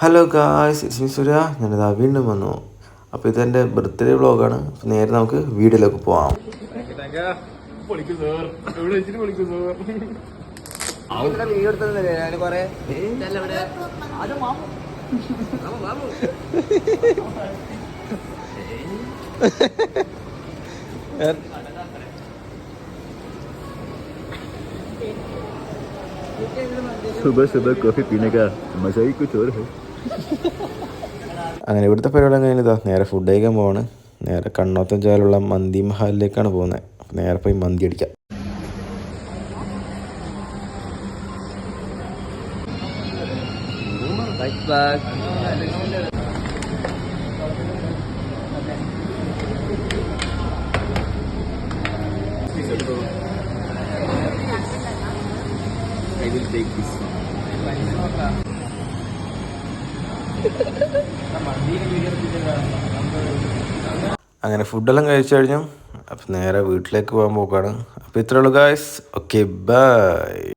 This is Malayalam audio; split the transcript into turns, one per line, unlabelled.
ഹലോ ഗായ്സ്, ഇറ്റ്സ് മീ സൂര്യ. ഞാനിതാ വീണ്ടും വന്നു. അപ്പോൾ ഇതെൻ്റെ ബർത്ത്ഡേ വ്ളോഗാണ്. അപ്പോൾ നേരെ നമുക്ക് വീഡിയോയിലേക്ക് പോവാം.
सुबह सुबह कॉफी पीने का मजा ही कुछ और है.
അങ്ങനെ ഇവിടുത്തെ പരിപാടി കഴിഞ്ഞതാ നേരെ ഫുഡ് കഴിക്കാൻ പോവാണ്. നേരെ കണ്ണോത്തഞ്ചാലുള്ള മന്തി മഹാലിലേക്കാണ് പോകുന്നത്. നേരെ പോയി മന്തി അടിക്കാം.
I will take this.
അങ്ങനെ ഫുഡെല്ലാം കഴിച്ചു കഴിഞ്ഞു. അപ്പം നേരെ വീട്ടിലേക്ക് പോകാൻ പോക്കാണ്. അപ്പോൾ ഇത്രയുള്ളൂ ഗായ്സ്. Okay bye.